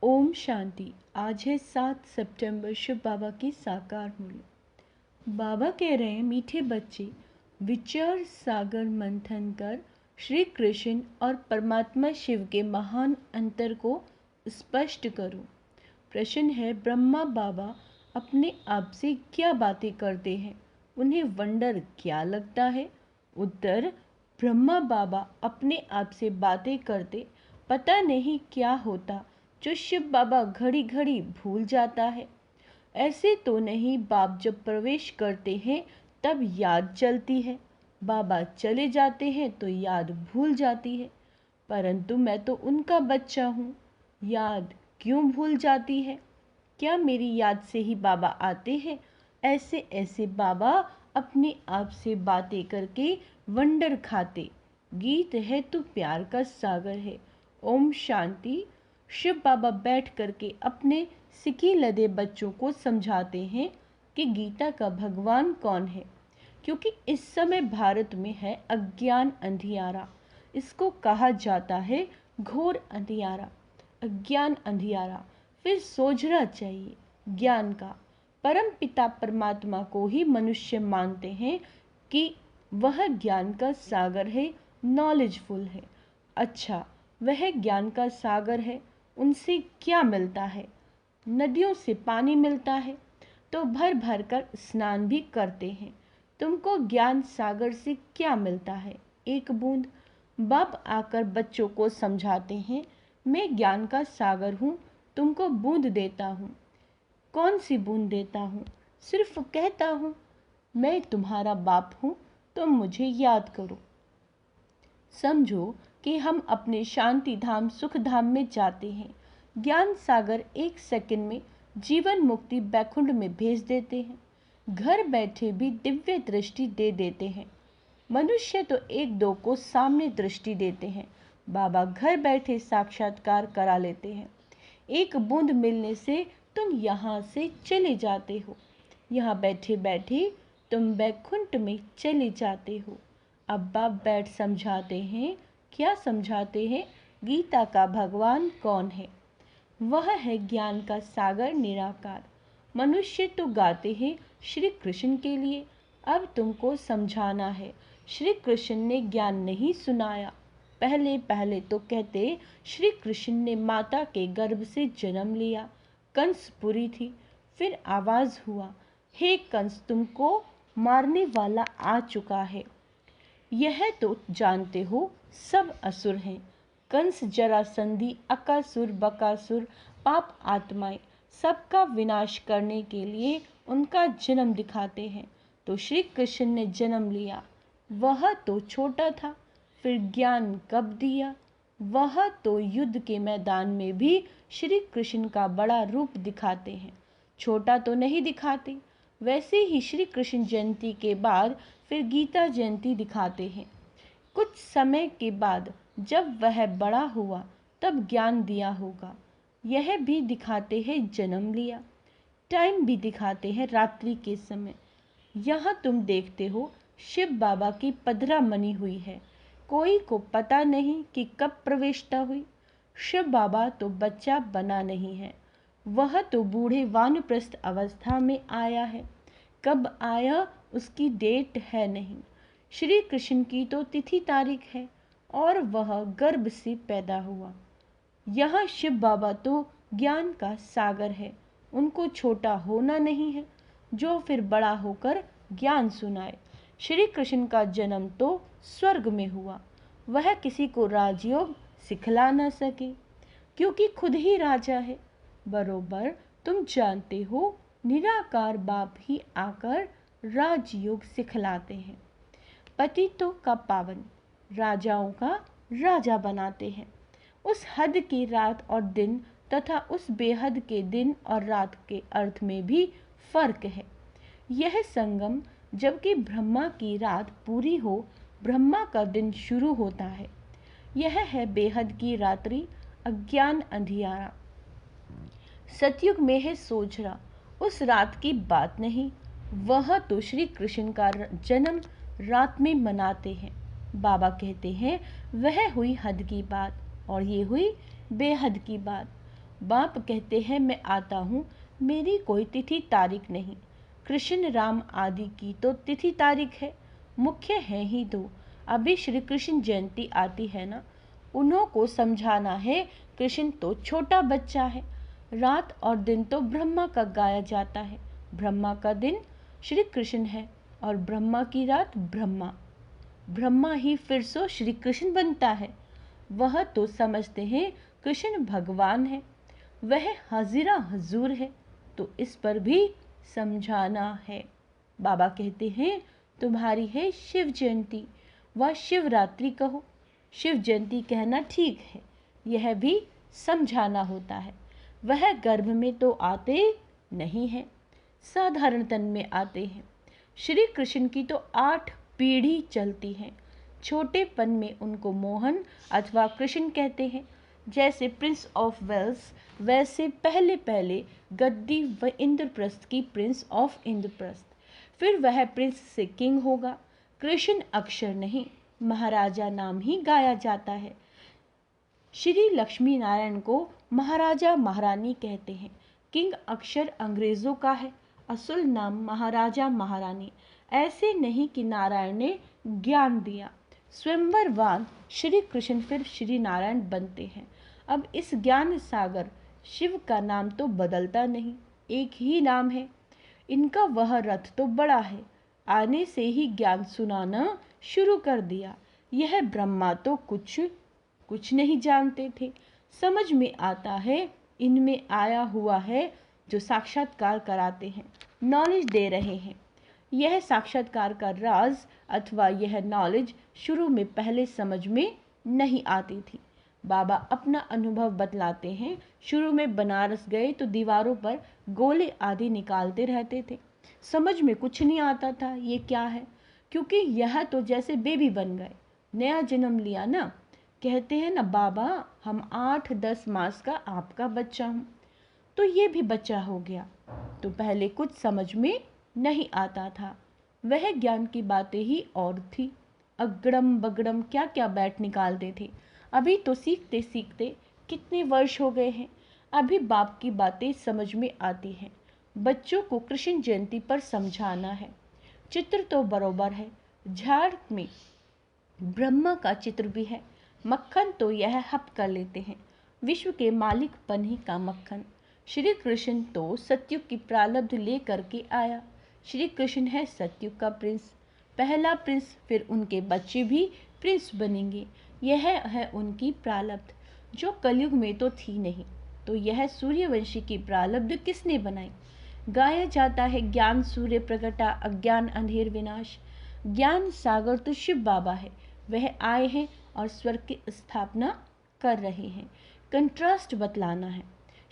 ओम शांति। आज है 7 सितंबर, शिव बाबा की साकार मूर्ति। बाबा कह रहे हैं, मीठे बच्चे, विचार सागर मंथन कर श्री कृष्ण और परमात्मा शिव के महान अंतर को स्पष्ट करो। प्रश्न है, ब्रह्मा बाबा अपने आप से क्या बातें करते हैं? उन्हें वंडर क्या लगता है? उत्तर, ब्रह्मा बाबा अपने आप से बातें करते, पता नहीं क्या होता जो शिव बाबा घड़ी घड़ी भूल जाता है। ऐसे तो नहीं, बाप जब प्रवेश करते हैं तब याद चलती है, बाबा चले जाते हैं तो याद भूल जाती है। परंतु मैं तो उनका बच्चा हूँ, याद क्यों भूल जाती है? क्या मेरी याद से ही बाबा आते हैं? ऐसे ऐसे बाबा अपने आप से बातें करके वंडर खाते। गीत है तो प्यार का सागर है। ओम शांति। शिव बाबा बैठ करके अपने सिकी लदे बच्चों को समझाते हैं कि गीता का भगवान कौन है, क्योंकि इस समय भारत में है अज्ञान अंधियारा। इसको कहा जाता है घोर अंधियारा, अज्ञान अंधियारा। फिर सोझरा चाहिए ज्ञान का। परम पिता परमात्मा को ही मनुष्य मानते हैं कि वह ज्ञान का सागर है, नॉलेजफुल है। अच्छा, वह ज्ञान का सागर है, उनसे क्या मिलता है? नदियों से पानी मिलता है तो भर भर कर स्नान भी करते हैं। तुमको ज्ञान सागर से क्या मिलता है? एक बूंद। बाप आकर बच्चों को समझाते हैं, मैं ज्ञान का सागर हूँ, तुमको बूंद देता हूँ। कौन सी बूंद देता हूँ? सिर्फ कहता हूँ, मैं तुम्हारा बाप हूँ, तुम मुझे याद करो। समझो कि हम अपने शांति धाम सुख धाम में जाते हैं। ज्ञान सागर एक सेकंड में जीवन मुक्ति बैकुंठ में भेज देते हैं। घर बैठे भी दिव्य दृष्टि दे देते हैं। मनुष्य तो एक दो को सामने दृष्टि देते हैं, बाबा घर बैठे साक्षात्कार करा लेते हैं। एक बूंद मिलने से तुम यहाँ से चले जाते हो, यहाँ बैठे बैठे तुम बैकुंठ में चले जाते हो। अब बाप बैठ समझाते हैं। क्या समझाते हैं? गीता का भगवान कौन है? वह है ज्ञान का सागर निराकार। मनुष्य तो गाते हैं श्री कृष्ण के लिए, अब तुमको समझाना है। श्री कृष्ण ने ज्ञान नहीं सुनाया। पहले पहले तो कहते श्री कृष्ण ने माता के गर्भ से जन्म लिया, कंसपुरी थी। फिर आवाज हुआ, हे कंस, तुमको मारने वाला आ चुका है। यह तो जानते हो सब असुर हैं। कंस, जरासंधी, अकासुर, बकासुर, पाप आत्माएं, सबका विनाश करने के लिए उनका जन्म दिखाते हैं। तो श्री कृष्ण ने जन्म लिया, वह तो छोटा था, फिर ज्ञान कब दिया? वह तो युद्ध के मैदान में भी श्री कृष्ण का बड़ा रूप दिखाते हैं, छोटा तो नहीं दिखाते। वैसे ही श्री कृष्ण जयंती के बाद फिर गीता जयंती दिखाते हैं। कुछ समय के बाद जब वह बड़ा हुआ तब ज्ञान दिया होगा। यह भी दिखाते हैं जन्म लिया। टाइम भी दिखाते हैं रात्रि के समय। यहाँ तुम देखते हो शिव बाबा की पधरा मनी हुई है, कोई को पता नहीं कि कब प्रवेशता हुई। शिव बाबा तो बच्चा बना नहीं है, वह तो बूढ़े वानप्रस्थ अवस्था में आया है। कब आया उसकी डेट है नहीं। श्री कृष्ण की तो तिथि तारीख है और वह गर्भ से पैदा हुआ। यहाँ शिव बाबा तो ज्ञान का सागर है, उनको छोटा होना नहीं है जो फिर बड़ा होकर ज्ञान सुनाए। श्री कृष्ण का जन्म तो स्वर्ग में हुआ, वह किसी को राजयोग सिखला न सके, क्योंकि खुद ही राजा है। बरोबर तुम जानते हो, निराकार बाप ही आकर राजयोग सिखलाते हैं। पतितों का पावन, राजाओं का राजा बनाते हैं। उस हद की रात और दिन तथा उस बेहद के दिन और रात के अर्थ में भी फर्क है। यह संगम, जबकि ब्रह्मा की रात पूरी हो, ब्रह्मा का दिन शुरू होता है। यह है बेहद की रात्रि, अज्ञान अंधियारा। सतयुग में है सोझरा, उस रात की बात नहीं। वह तो श्री कृष्ण का जन्म रात में मनाते हैं। बाबा कहते हैं वह हुई हद की बात और ये हुई बेहद की बात। बाप कहते हैं मैं आता हूँ, मेरी कोई तिथि तारीख नहीं। कृष्ण राम आदि की तो तिथि तारीख है, मुख्य है ही दो। अभी श्री कृष्ण जयंती आती है ना, उन्हों को समझाना है। कृष्ण तो छोटा बच्चा है। रात और दिन तो ब्रह्मा का गाया जाता है। ब्रह्मा का दिन श्री कृष्ण है और ब्रह्मा की रात ब्रह्मा। ब्रह्मा ही फिर सो श्री कृष्ण बनता है। वह तो समझते हैं कृष्ण भगवान है, वह हाजिरा हजूर है, तो इस पर भी समझाना है। बाबा कहते हैं तुम्हारी है शिव जयंती व शिवरात्रि कहो। शिव जयंती कहना ठीक है, यह भी समझाना होता है। वह गर्भ में तो आते नहीं हैं, साधारण तन में आते हैं। श्री कृष्ण की तो 8 पीढ़ी चलती हैं। छोटेपन में उनको मोहन अथवा कृष्ण कहते हैं। जैसे प्रिंस ऑफ वेल्स, वैसे पहले पहले गद्दी व इंद्रप्रस्थ की प्रिंस ऑफ इंद्रप्रस्थ, फिर वह प्रिंस से किंग होगा। कृष्ण अक्षर नहीं, महाराजा नाम ही गाया जाता है। श्री लक्ष्मी नारायण को महाराजा महारानी कहते हैं। किंग अक्षर अंग्रेजों का है, असल नाम महाराजा महारानी। ऐसे नहीं कि नारायण ने ज्ञान दिया। स्वयंवरवान श्री कृष्ण फिर श्री नारायण बनते हैं। अब इस ज्ञान सागर शिव का नाम तो बदलता नहीं, एक ही नाम है। इनका वह रथ तो बड़ा है, आने से ही ज्ञान सुनाना शुरू कर दिया। यह ब्रह्मा तो कुछ नहीं जानते थे। समझ में आता है इनमें आया हुआ है जो साक्षात्कार कराते हैं, नॉलेज दे रहे हैं। यह साक्षात्कार का राज अथवा यह नॉलेज शुरू में पहले समझ में नहीं आती थी। बाबा अपना अनुभव बतलाते हैं। शुरू में बनारस गए तो दीवारों पर गोले आदि निकालते रहते थे। समझ में कुछ नहीं आता था ये क्या है, क्योंकि यह तो जैसे बेबी बन गए, नया जन्म लिया ना। कहते हैं ना बाबा हम 8-10 मास का आपका बच्चा हूँ, तो ये भी बच्चा हो गया। तो पहले कुछ समझ में नहीं आता था। वह ज्ञान की बातें ही और थी। अगड़म बगड़म क्या क्या बैठ निकालते थे। अभी तो सीखते सीखते कितने वर्ष हो गए हैं, अभी बाप की बातें समझ में आती हैं। बच्चों को कृष्ण जयंती पर समझाना है। चित्र तो बरोबर है, झाड़ में ब्रह्मा का चित्र भी है। मक्खन तो यह हप कर लेते हैं, विश्व के मालिक पन्ही का मक्खन। श्री कृष्ण तो सतयुग की प्रारब्ध ले करके आया। श्री कृष्ण है सतयुग का प्रिंस, पहला प्रिंस। फिर उनके बच्चे भी प्रिंस बनेंगे। यह है उनकी प्रारब्ध, जो कलयुग में तो थी नहीं। तो यह सूर्यवंशी की प्रारब्ध किसने बनाई? गाया जाता है ज्ञान सूर्य प्रगटा, अज्ञान अंधेर विनाश। ज्ञान सागर तो शिव बाबा है, वह आए हैं और स्वर्ग की स्थापना कर रहे हैं। कंट्रास्ट बतलाना है।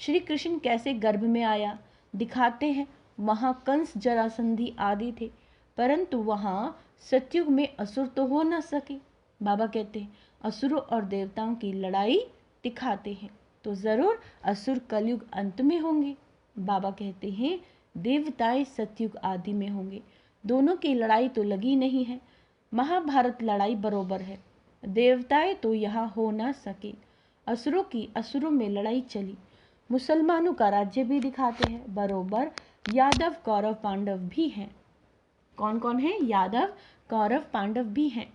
श्री कृष्ण कैसे गर्भ में आया दिखाते हैं। वहाँ कंस जरासंधि आदि थे, परंतु वहाँ सतयुग में असुर तो हो न सके। बाबा कहते हैं असुरों और देवताओं की लड़ाई दिखाते हैं, तो ज़रूर असुर कलयुग अंत में होंगे। बाबा कहते हैं देवताएं सतयुग आदि में होंगे। दोनों की लड़ाई तो लगी नहीं है। महाभारत लड़ाई बरोबर है, देवताएं तो यहाँ हो ना सके। असुरों की असुरों में लड़ाई चली। मुसलमानों का राज्य भी दिखाते हैं बरोबर। यादव कौरव पांडव भी हैं। कौन कौन है? यादव कौरव पांडव भी हैं।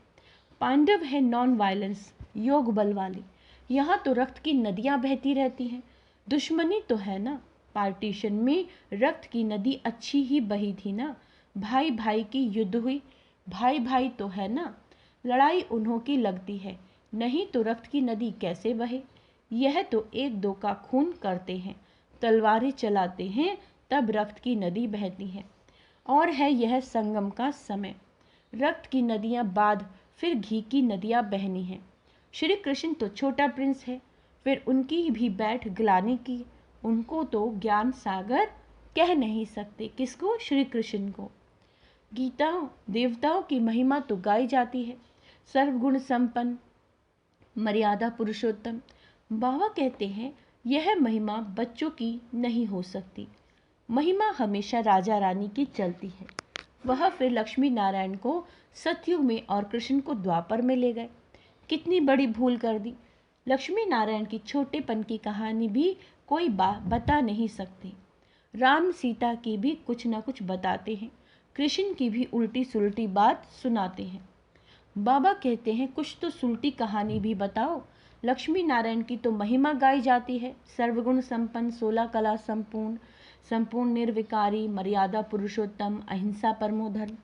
पांडव है नॉन वायलेंस, योग बल वाले। यहाँ तो रक्त की नदियाँ बहती रहती हैं। दुश्मनी तो है ना, पार्टीशन में रक्त की नदी अच्छी ही बही थी ना। भाई भाई की युद्ध हुई, भाई भाई तो है ना। लड़ाई उन्हों की लगती है, नहीं तो रक्त की नदी कैसे बहे। यह तो एक दो का खून करते हैं, तलवारें चलाते हैं, तब रक्त की नदी बहती है। और है यह संगम का समय। रक्त की नदियाँ बाद फिर घी की नदियाँ बहनी हैं। श्री कृष्ण तो छोटा प्रिंस है, फिर उनकी भी बैठ गिलानी की। उनको तो ज्ञान सागर कह नहीं सकते। किसको? श्री कृष्ण को। गीता देवताओं की महिमा तो गाई जाती है। सर्वगुण संपन्न, मर्यादा पुरुषोत्तम। बाबा कहते हैं यह महिमा बच्चों की नहीं हो सकती। महिमा हमेशा राजा रानी की चलती है। वह फिर लक्ष्मी नारायण को सतयुग में और कृष्ण को द्वापर में ले गए। कितनी बड़ी भूल कर दी। लक्ष्मी नारायण की छोटेपन की कहानी भी कोई बात बता नहीं सकते। राम सीता की भी कुछ न कुछ बताते हैं, कृष्ण की भी उल्टी सुलटी बात सुनाते हैं। बाबा कहते हैं कुछ तो सुलटी कहानी भी बताओ। लक्ष्मी नारायण की तो महिमा गाई जाती है, सर्वगुण संपन्न, 16 कला संपूर्ण, संपूर्ण निर्विकारी, मर्यादा पुरुषोत्तम, अहिंसा परमो धर्म।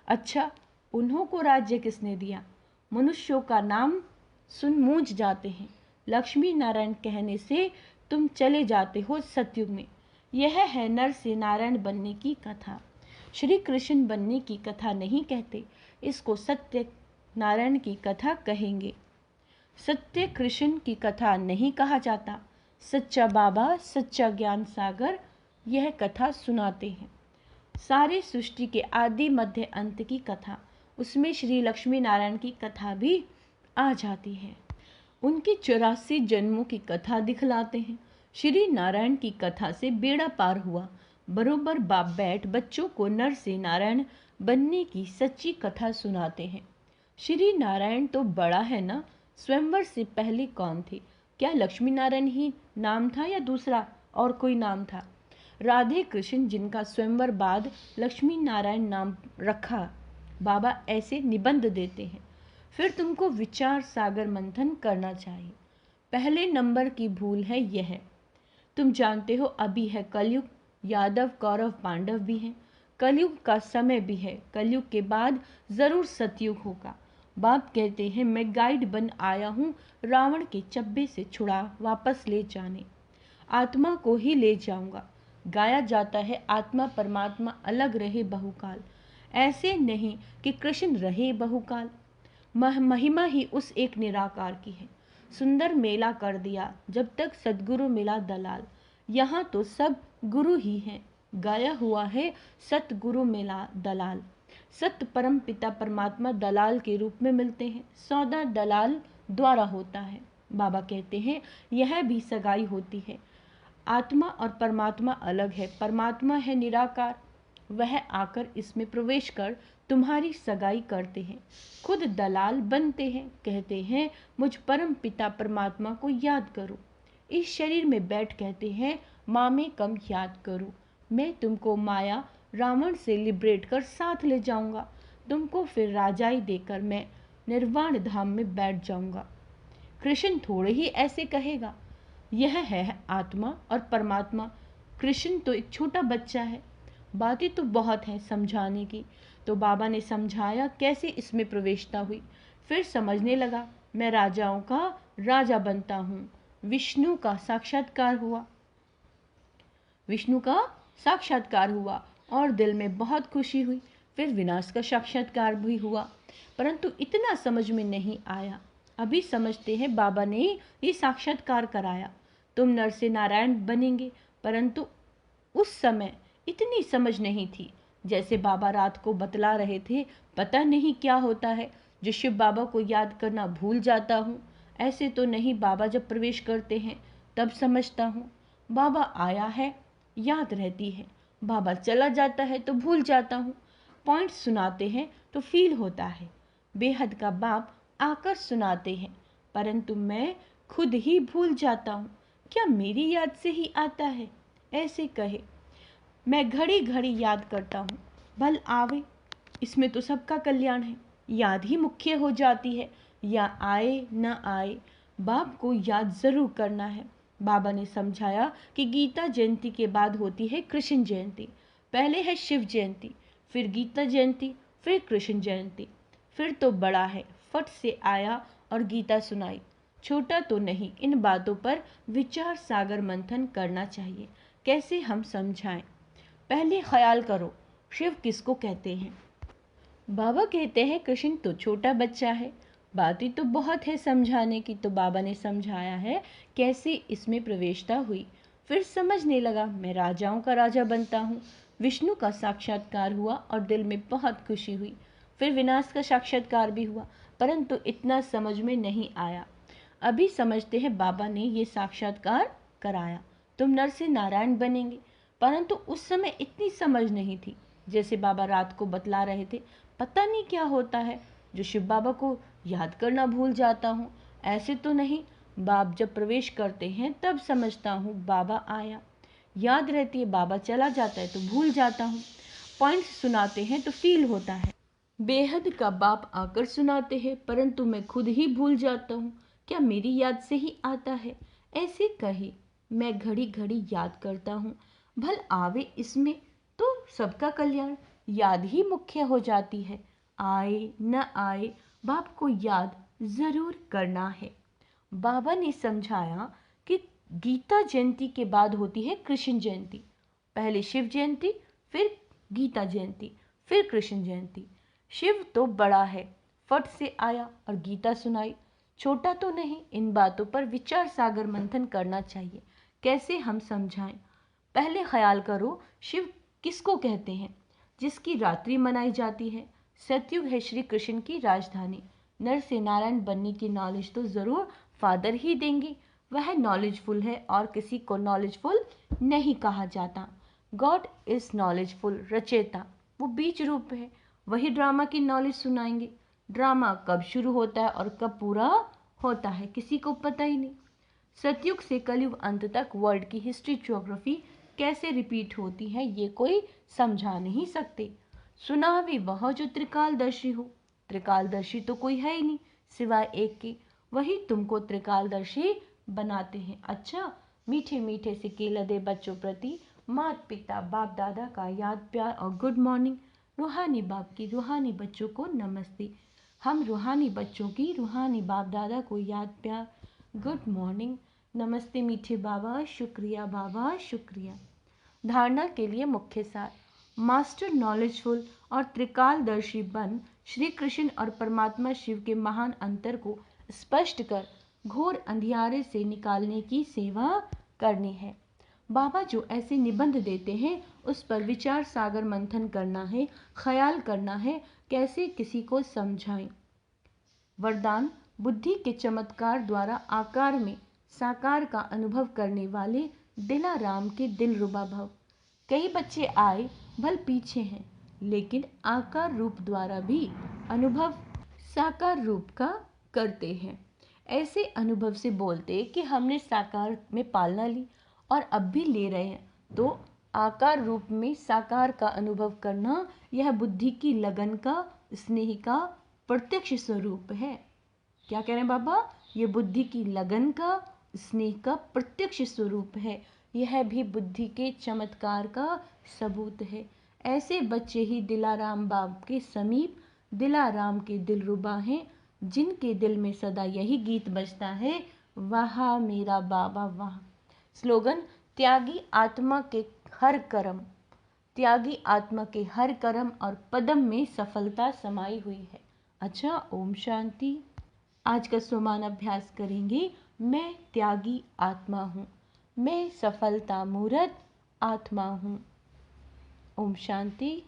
अच्छा, उन्हों को राज्य किसने दिया? मनुष्यों का नाम सुन मूंझ जाते हैं। लक्ष्मी नारायण कहने से तुम चले जाते हो सतयुग में। यह है नर से नारायण बनने की कथा। श्री कृष्ण बनने की कथा नहीं कहते, इसको सत्य नारायण की कथा कहेंगे। सत्य कृष्ण की कथा नहीं कहा जाता। सच्चा बाबा, सच्चा ज्ञान सागर यह कथा सुनाते हैं। सारे सृष्टि के आदि मध्य अंत की कथा, उसमें श्री लक्ष्मी नारायण की कथा भी आ जाती है। उनकी 84 जन्मों की कथा दिखलाते हैं। श्री नारायण की कथा से बेड़ा पार हुआ। बरोबर बाप बैठ बच्चों को नर से नारायण बनने की सच्ची कथा सुनाते हैं। श्री नारायण तो बड़ा है ना, स्वयंवर से पहले कौन थे? क्या लक्ष्मी नारायण ही नाम था या दूसरा और कोई नाम था? राधे कृष्ण जिनका स्वयंवर बाद लक्ष्मी नारायण नाम रखा, बाबा ऐसे निबंध देते हैं। फिर तुमको विचार सागर मंथन करना चाहिए। पहले नंबर की भूल है यह, तुम जानते हो अभी है कलयुग, यादव कौरव पांडव भी हैं, कलयुग का समय भी है, कलयुग के बाद जरूर सतयुग होगा। बाप कहते हैं मैं गाइड बन आया हूँ रावण के चब्बे से छुड़ा वापस ले जाने, आत्मा को ही ले जाऊंगा। गाया जाता है आत्मा परमात्मा अलग रहे बहुकाल, ऐसे नहीं कि कृष्ण रहे बहुकाल। महिमा ही उस एक निराकार की है। सुंदर मेला कर दिया जब तक सदगुरु मिला दलाल, यहाँ तो सब गुरु ही हैं। गाया हुआ है सतगुरु मिला दलाल। सत्य परम पिता परमात्मा दलाल के रूप में मिलते हैं, सौदा दलाल द्वारा होता है। बाबा कहते हैं यह भी सगाई होती है। आत्मा और परमात्मा अलग है, परमात्मा है निराकार, वह आकर इसमें प्रवेश कर तुम्हारी सगाई करते हैं, खुद दलाल बनते हैं। कहते हैं मुझ परम पिता परमात्मा को याद करो। इस शरीर में बैठ कहते हैं माँ में कम याद करो। मैं तुमको माया रावण से लिबरेट कर साथ ले जाऊंगा, तुमको फिर राजाई देकर मैं निर्वाण धाम में बैठ जाऊंगा। कृष्ण थोड़े ही ऐसे कहेगा। यह है आत्मा और परमात्मा। कृष्ण तो एक छोटा बच्चा है, बातें तो बहुत हैं समझाने की। तो बाबा ने समझाया कैसे इसमें प्रवेशता हुई। फिर समझने लगा मैं राजाओं का राजा बनता हूँ। विष्णु का साक्षात्कार हुआ, विष्णु का साक्षात्कार हुआ और दिल में बहुत खुशी हुई। फिर विनाश का साक्षात्कार भी हुआ, परंतु इतना समझ में नहीं आया। अभी समझते हैं बाबा ने ये साक्षात्कार कराया, तुम नर से नारायण बनेंगे, परंतु उस समय इतनी समझ नहीं थी। जैसे बाबा रात को बतला रहे थे, पता नहीं क्या होता है जो शिव बाबा को याद करना भूल जाता हूँ। ऐसे तो नहीं, बाबा जब प्रवेश करते हैं तब समझता हूँ। बाबा आया है याद रहती है, बाबा चला जाता है तो भूल जाता हूँ। पॉइंट सुनाते हैं तो फील होता है। बेहद का बाप आकर सुनाते हैं, परंतु मैं खुद ही भूल जाता हूँ। क्या मेरी याद से ही आता है? ऐसे कहे मैं घड़ी घड़ी याद करता हूँ, भल आवे, इसमें तो सबका कल्याण है। याद ही मुख्य हो जाती है, या आए न आए, बाप को याद जरूर करना है। बाबा ने समझाया कि गीता जयंती के बाद होती है कृष्ण जयंती। पहले है शिव जयंती, फिर गीता जयंती, फिर कृष्ण जयंती। फिर तो बड़ा है, फट से आया और गीता सुनाई। छोटा तो नहीं। इन बातों पर विचार सागर मंथन करना चाहिए, कैसे हम समझाएं। पहले ख्याल करो शिव किसको कहते हैं। बाबा कहते हैं कृष्ण तो छोटा बच्चा है, बातें तो बहुत है समझाने की। तो बाबा ने समझाया है कैसे इसमें प्रवेशता हुई। फिर समझने लगा मैं राजाओं का राजा बनता हूँ। विष्णु का साक्षात्कार हुआ और दिल में बहुत खुशी हुई। फिर विनाश का साक्षात्कार भी हुआ, परंतु इतना समझ में नहीं आया। अभी समझते हैं बाबा ने ये साक्षात्कार कराया, तुम नर से नारायण बनेंगे, परंतु उस समय इतनी समझ नहीं थी। जैसे बाबा रात को बतला रहे थे, पता नहीं क्या होता है जो शिव बाबा को याद करना भूल जाता हूँ। ऐसे तो नहीं, बाप जब प्रवेश करते हैं तब समझता हूँ बाबा आया, याद रहती है, बाबा चला जाता है तो भूल जाता हूँ। पॉइंट्स सुनाते हैं तो फील होता है। बेहद का बाप आकर सुनाते हैं परंतु मैं खुद ही भूल जाता हूँ, क्या मेरी याद से ही आता है? ऐसे कहे मैं घड़ी घड़ी याद करता हूँ, भल आवे इसमें तो सबका कल्याण। याद ही मुख्य हो जाती है, आए न आए बाप को याद जरूर करना है। बाबा ने समझाया कि गीता जयंती के बाद होती है कृष्ण जयंती। पहले शिव जयंती, फिर गीता जयंती, फिर कृष्ण जयंती। शिव तो बड़ा है, फट से आया और गीता सुनाई, छोटा तो नहीं। इन बातों पर विचार सागर मंथन करना चाहिए, कैसे हम समझाएं। पहले ख्याल करो, शिव किसको कहते हैं? जिसकी रात्रि मनाई जाती है। सतयुग है श्री कृष्ण की राजधानी। नर से नारायण बनने की नॉलेज तो जरूर फादर ही देंगे, वह नॉलेजफुल है और किसी को नॉलेजफुल नहीं कहा जाता। गॉड इज नॉलेजफुल, रचेता, वो बीज रूप है, वही ड्रामा की नॉलेज सुनाएंगे। ड्रामा कब शुरू होता है और कब पूरा होता है किसी को पता ही नहीं। सतयुग से कलयुग अंत तक वर्ल्ड की हिस्ट्री ज्योग्राफी कैसे रिपीट होती है ये कोई समझा नहीं सकते। सुनावे वह जो त्रिकालदर्शी हो। त्रिकालदर्शी तो कोई है ही नहीं सिवाय एक के, वही तुमको त्रिकालदर्शी बनाते हैं। अच्छा, मीठे मीठे से केला दे बच्चों प्रति माता पिता बाप दादा का याद प्यार और गुड मॉर्निंग। रूहानी बाप की रूहानी बच्चों को नमस्ते। हम रूहानी बच्चों की रूहानी बाप दादा को याद प्यार गुड मॉर्निंग, नमस्ते मीठे बाबा, शुक्रिया बाबा, शुक्रिया। धारणा के लिए मुख्य सार, मास्टर नॉलेजफुल और त्रिकालदर्शी बन श्री कृष्ण और परमात्मा शिव के महान अंतर को स्पष्ट कर घोर अंधियारे से निकालने की सेवा करनी है। बाबा जो ऐसे निबंध देते हैं उस पर विचार सागर मंथन करना है, ख्याल करना है कैसे किसी को समझाएं। वरदान, बुद्धि के चमत्कार द्वारा आकार में साकार का अनुभव करने वाले दिलाराम के दिलरुबा भव। कई बच्चे आए भल पीछे हैं लेकिन आकार रूप द्वारा भी अनुभव साकार रूप का करते हैं। ऐसे अनुभव से बोलते कि हमने साकार में पालना ली और अब भी ले रहे हैं, तो आकार रूप में साकार का अनुभव करना यह बुद्धि की लगन का, स्नेह का प्रत्यक्ष स्वरूप है। क्या कह रहे हैं बाबा? ये बुद्धि की लगन का, स्नेह का प्रत्यक्ष स्वरूप है, यह भी बुद्धि के चमत्कार का सबूत है। ऐसे बच्चे ही दिलाराम बाप के समीप दिलाराम के दिलरुबा हैं, जिनके दिल में सदा यही गीत बजता है, वाह मेरा बाबा वाह। स्लोगन, त्यागी आत्मा के हर कर्म, त्यागी आत्मा के हर कर्म और पदम में सफलता समाई हुई है। अच्छा, ओम शांति। आज का सोमान अभ्यास करेंगे। मैं त्यागी आत्मा हूँ, मैं सफलता मूर्त आत्मा हूँ। ओम शांति।